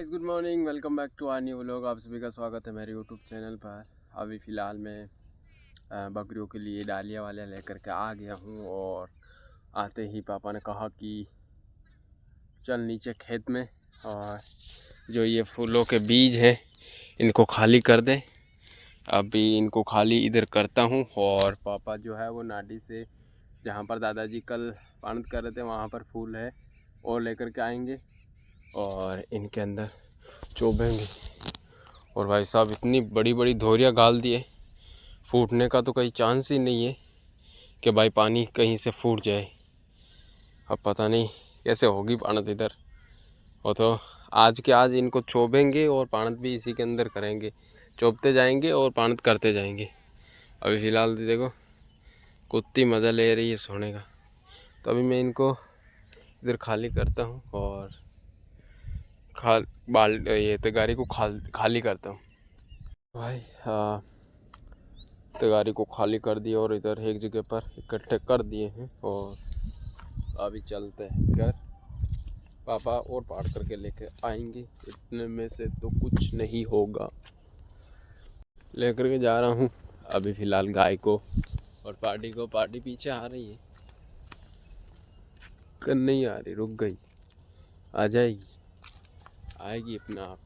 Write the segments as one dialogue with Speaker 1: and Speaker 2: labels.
Speaker 1: Good morning, welcome back to our new vlog. आप सभी का स्वागत है मेरे यूट्यूब चैनल पर। अभी फ़िलहाल मैं बकरियों के लिए डालिया वाले लेकर के आ गया हूँ और आते ही पापा ने कहा कि चल नीचे खेत में और जो ये फूलों के बीज हैं इनको खाली कर दे। अभी इनको खाली इधर करता हूँ और पापा जो है वो नाडी से जहाँ पर दादाजी कल पानत कर रहे थे वहाँ पर फूल है और लेकर के आएंगे और इनके अंदर चोबेंगे। और भाई साहब इतनी बड़ी बड़ी धोरियाँ गाल दिए, फूटने का तो कोई चांस ही नहीं है कि भाई पानी कहीं से फूट जाए। अब पता नहीं कैसे होगी पानत इधर। और तो आज के आज इनको चोबेंगे और पानत भी इसी के अंदर करेंगे, चोबते जाएंगे और पानत करते जाएंगे। अभी फ़िलहाल देखो कुत्ती मज़ा ले रही है सोने का, तो अभी मैं इनको इधर खाली करता हूँ और ये तगारी को खाली करता हूँ भाई। हाँ, तगारी को खाली कर दिया और इधर एक जगह पर इकट्ठे कर दिए हैं और अभी चलते हैं घर। पापा और पार करके लेके आएंगे, इतने में से तो कुछ नहीं होगा। लेकर के जा रहा हूँ अभी फ़िलहाल गाय को और पार्टी पीछे आ रही है, कर नहीं आ रही, रुक गई, आ जाएगी, आएगी अपना आप,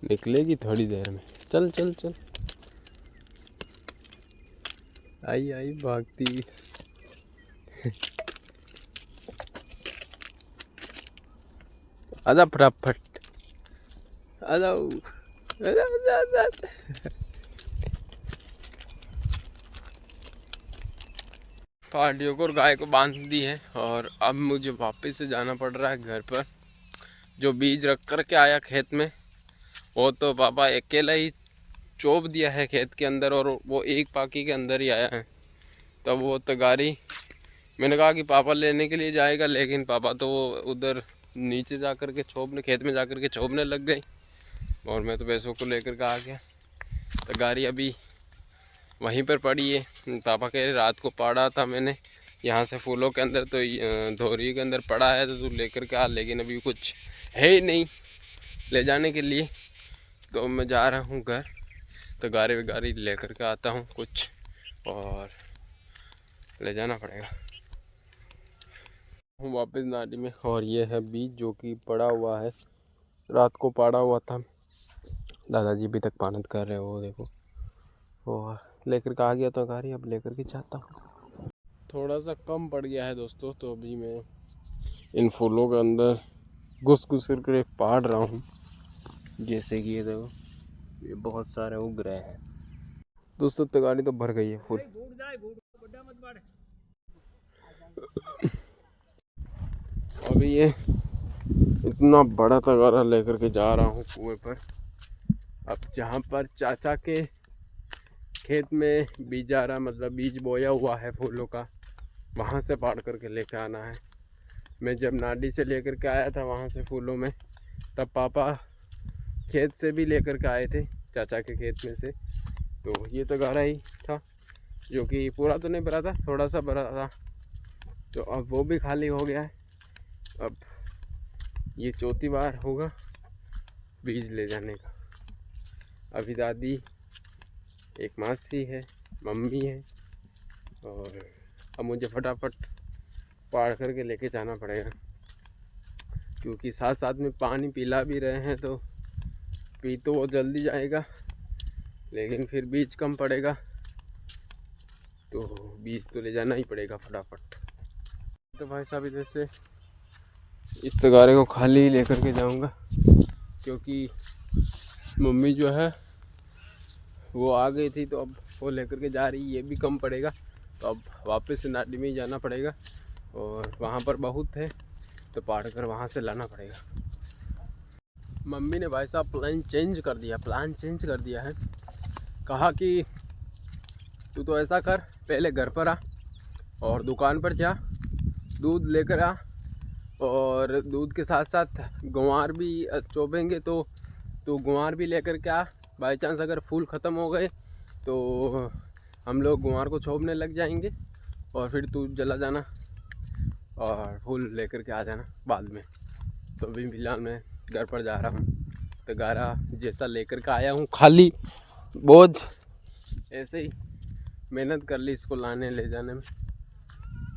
Speaker 1: निकलेगी थोड़ी देर में। चल चल चल, आई आई भागती। आजा फटाफट, आजा आजा आजा आजा। पार्टियों को और गाय को बांध दी है और अब मुझे वापस से जाना पड़ रहा है घर पर। जो बीज रख कर के आया खेत में वो तो पापा अकेला ही चोप दिया है खेत के अंदर और वो एक पाकी के अंदर ही आया है। तब वो तगारी मैंने कहा कि पापा लेने के लिए जाएगा, लेकिन पापा तो वो उधर नीचे जा कर के छोपने, खेत में जा कर के छोपने लग गई और मैं तो भैंसों को लेकर के आ गया। तगारी अभी वहीं पर पड़ी है। पापा कह रहे रात को पाड़ा था मैंने यहाँ से फूलों के अंदर, तो धोरी के अंदर पड़ा है तो तू लेकर के आ, लेकिन अभी कुछ है ही नहीं ले जाने के लिए। तो मैं जा रहा हूँ घर, तो गाड़ी लेकर के आता हूँ कुछ और ले जाना पड़ेगा। हूँ वापस नाली में और ये है बीज जो कि पड़ा हुआ है, रात को पड़ा हुआ था। दादाजी अभी तक पानत कर रहे हो देखो, और लेकर के आ गया तो गाड़ी, अब लेकर के जाता हूँ। थोड़ा सा कम पड़ गया है दोस्तों, तो अभी मैं इन फूलों के अंदर घुस करके पाड़ रहा हूँ। जैसे कि ये देखो ये बहुत सारे उग रहे हैं दोस्तों, तगारी तो भर गई है फूल। अभी ये इतना बड़ा तगारा लेकर के जा रहा हूँ कुएं पर। अब जहाँ पर चाचा के खेत में बीजारा मतलब बीज बोया हुआ है फूलों का, वहाँ से पाड़ करके लेके आना है। मैं जब नाडी से लेकर के आया था वहाँ से फूलों में, तब पापा खेत से भी लेकर के आए थे, चाचा के खेत में से। तो ये तगारा ही था जो कि पूरा तो नहीं भरा था, थोड़ा सा भरा था, तो अब वो भी खाली हो गया है। अब ये चौथी बार होगा बीज ले जाने का। अभी दादी, एक मासी है, मम्मी है, और अब मुझे फटाफट पाड़ करके लेके जाना पड़ेगा, क्योंकि साथ साथ में पानी पिला भी रहे हैं, तो पी तो वो जल्दी जाएगा लेकिन फिर बीज कम पड़ेगा, तो बीज तो ले जाना ही पड़ेगा फटाफट। तो भाई साहब इधर से इस तगारे को खाली लेकर के जाऊंगा, क्योंकि मम्मी जो है वो आ गई थी, तो अब वो लेकर के जा रही, ये भी कम पड़ेगा, तो अब वापस से नाडी में ही जाना पड़ेगा और वहाँ पर बहुत है तो पाड़ कर वहाँ से लाना पड़ेगा। मम्मी ने भाई साहब प्लान चेंज कर दिया है। कहा कि तू तो ऐसा कर, पहले घर पर आ और दुकान पर जा, दूध लेकर आ, और दूध के साथ साथ गुआर भी चोबेंगे तो गुआर भी लेकर के आ। बाई चांस अगर फूल ख़त्म हो गए तो हम लोग गुआर को छोबने लग जाएंगे और फिर तू चला जाना और फूल लेकर के आ जाना बाद में। तो अभी फ़िलहाल मैं घर पर जा रहा हूँ। तगारा जैसा लेकर के आया हूँ, खाली बोझ ऐसे ही मेहनत कर ली इसको लाने ले जाने में,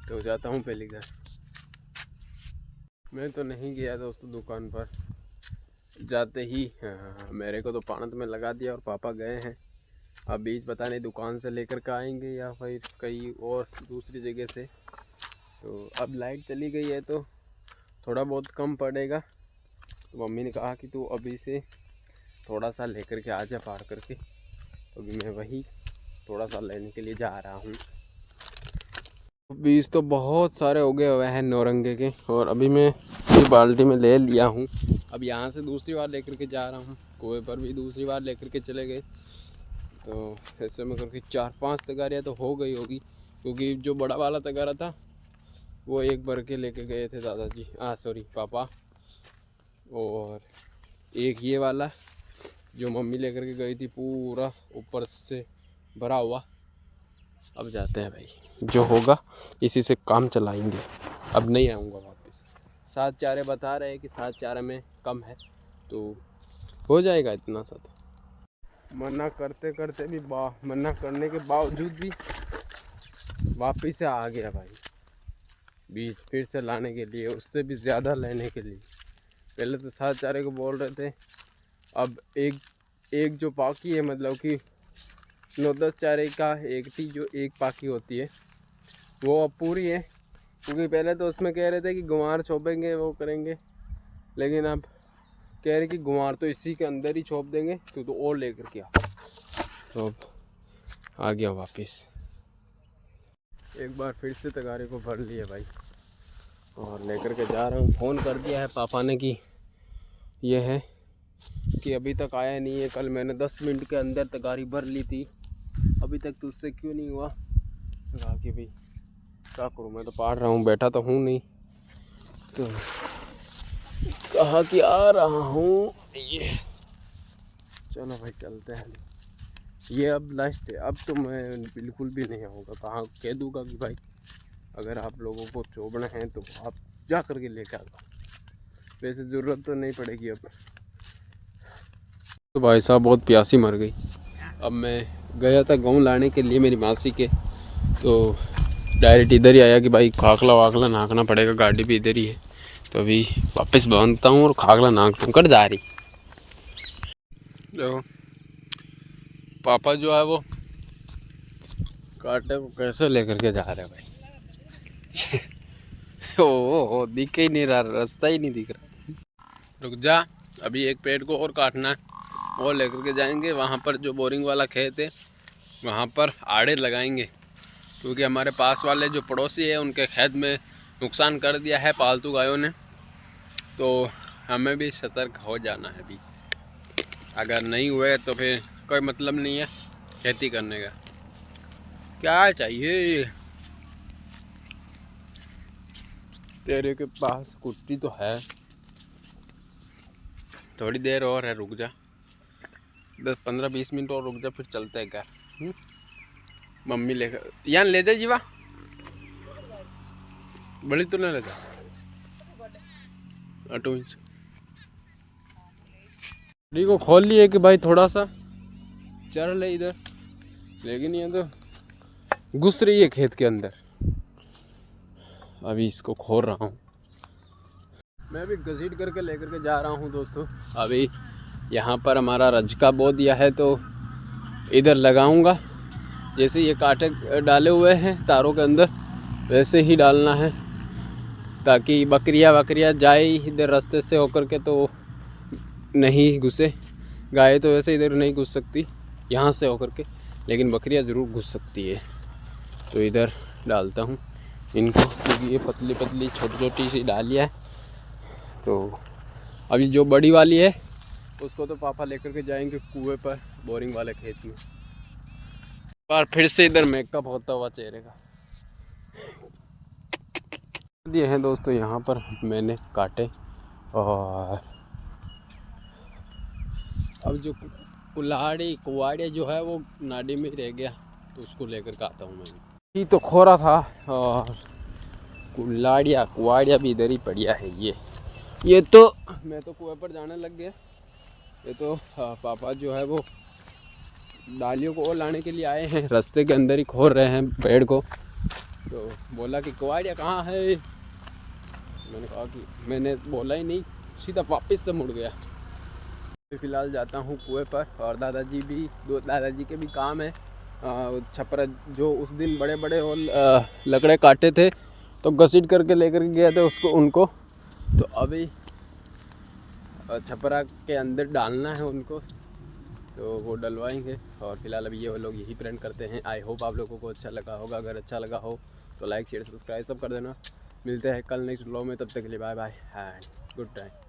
Speaker 1: तो जाता हूँ पहले घर। मैं तो नहीं गया दोस्तों दुकान पर, जाते ही मेरे को तो पानत में लगा दिया और पापा गए हैं। अब बीज पता नहीं दुकान से लेकर के आएंगे या फिर कहीं और दूसरी जगह से। तो अब लाइट चली गई है तो थोड़ा बहुत कम पड़ेगा। तो मम्मी ने कहा कि तू अभी से थोड़ा सा लेकर के आ जा पार करके। तो अभी मैं वही थोड़ा सा लेने के लिए जा रहा हूँ। बीज तो बहुत सारे हो गए हुए हैं नौरंगे के, और अभी मैं इसी बाल्टी में ले लिया हूँ। अब यहाँ से दूसरी बार लेकर के जा रहा हूँ। कुएँ पर भी दूसरी बार लेकर के चले गए, तो ऐसे में करके 4-5 तगारियाँ तो हो गई होगी, क्योंकि जो बड़ा वाला तगारा था वो एक भर के लेके गए थे दादाजी, सॉरी पापा, और एक ये वाला जो मम्मी लेकर के गई थी पूरा ऊपर से भरा हुआ। अब जाते हैं भाई, जो होगा इसी से काम चलाएंगे। अब नहीं आऊँगा वापस। 7 चारे बता रहे हैं कि 7 चारे में कम है तो हो जाएगा इतना सा। तो मना करते करते भी मना करने के बावजूद भी वापस से आ गया भाई बीज, फिर से लाने के लिए, उससे भी ज़्यादा लेने के लिए। पहले तो 7 चारे को बोल रहे थे, अब एक जो बाकी है, मतलब कि 9-10 चारे का एक थी जो एक पाकी होती है वो अब पूरी है। क्योंकि पहले तो उसमें कह रहे थे कि गुंवार छोपेंगे वो करेंगे, लेकिन अब कह रहे कि गुंवार तो इसी के अंदर ही छोप देंगे, तो और लेकर के आ। तो अब आ गया वापस। एक बार फिर से तगारे को भर लिया भाई और लेकर के जा रहा हूँ। फ़ोन कर दिया है पापा ने कि ये है कि अभी तक आया नहीं है। कल मैंने 10 मिनट के अंदर तगारी भर ली थी, अभी तक तुझसे क्यों नहीं हुआ। तो कहा कि भाई क्या करूँ, मैं तो पढ़ रहा हूँ, बैठा तो हूँ नहीं। तो कहा कि आ रहा हूँ। ये चलो भाई चलते हैं। ये अब लास्ट है, अब तो मैं बिल्कुल भी नहीं आऊँगा। कहाँ कह दूँगा कि भाई अगर आप लोगों को चोबना है तो आप जा कर के लेकर आ दो, वैसे ज़रूरत तो नहीं पड़ेगी अब। तो भाई साहब बहुत प्यासी मर गई। अब मैं गया था गेहूँ लाने के लिए मेरी मासी के, तो डायरेक्ट इधर ही आया कि भाई खाकला वाकला नाकना पड़ेगा, गाड़ी भी इधर ही है। तो अभी वापस बांधता हूँ और खाकला नाकता हूँ। कर जा रही जो पापा जो है वो कांटे को कैसे लेकर के जा रहे हैं भाई। ओ दिख ही नहीं रहा, रास्ता ही नहीं दिख रहा। रुक जा, अभी एक पेड़ को और काटना है, वो लेकर के जाएंगे। वहाँ पर जो बोरिंग वाला खेत है वहाँ पर आड़े लगाएंगे, क्योंकि हमारे पास वाले जो पड़ोसी है उनके खेत में नुकसान कर दिया है पालतू गायों ने। तो हमें भी सतर्क हो जाना है अभी। अगर नहीं हुए तो फिर कोई मतलब नहीं है खेती करने का। क्या चाहिए तेरे के पास? कुत्ती तो है, थोड़ी देर और है, रुक जा 10-15-20 मिनट और रुक जा, फिर चलते हैं घर। मम्मी लेकर यहाँ ले जा जीवा, बड़ी तो नहीं ले जा। 8 इंच को खोल लिए कि भाई थोड़ा सा चल ले इधर, लेकिन ये तो घुस रही है खेत के अंदर। अभी इसको खोल रहा हूँ मैं भी, घसीट करके लेकर के जा रहा हूँ दोस्तों। अभी यहाँ पर हमारा रजका बो दिया है तो इधर लगाऊंगा। जैसे ये कांटे डाले हुए हैं तारों के अंदर वैसे ही डालना है, ताकि बकरियाँ जाए इधर रास्ते से होकर के तो नहीं घुसे। गाय तो वैसे इधर नहीं घुस सकती यहाँ से होकर के, लेकिन बकरियाँ ज़रूर घुस सकती है। तो इधर डालता हूँ इनको, क्योंकि ये पतली पतली छोटी छोटी सी डालियाँ है। तो अभी जो बड़ी वाली है उसको तो पापा लेकर के जाएंगे कुएं पर, बोरिंग वाले खेत में। बार फिर से इधर मेकअप होता हुआ चेहरे का। ये हैं दोस्तों यहाँ पर मैंने काटे, और अब जो कुआड़िया जो है वो नाडी में रह गया, तो उसको लेकर के आता हूँ मैं। ये तो खोरा था और कुआड़िया भी इधर ही पड़िया है। ये ये तो मैं तो कुएं पर जाने लग गया। ये तो पापा जो है वो डालियों को लाने के लिए आए हैं, रास्ते के अंदर ही खोद रहे हैं पेड़ को। तो बोला कि कुआड़िया कहाँ है, मैंने कहा कि मैंने बोला ही नहीं, सीधा वापस से मुड़ गया। फिलहाल जाता हूँ कुएं पर, और दादाजी के भी काम है। छपरा जो उस दिन बड़े बड़े और लकड़े काटे थे तो घसीट करके लेकर गए थे उनको, तो अभी छपरा के अंदर डालना है उनको, तो वो डलवाएंगे। और फिलहाल अभी ये लोग यही प्लान करते हैं। आई होप आप लोगों को अच्छा लगा होगा। अगर अच्छा लगा हो तो लाइक शेयर सब्सक्राइब सब कर देना। मिलते हैं कल नेक्स्ट व्लॉग में, तब तक के लिए bye bye and good time.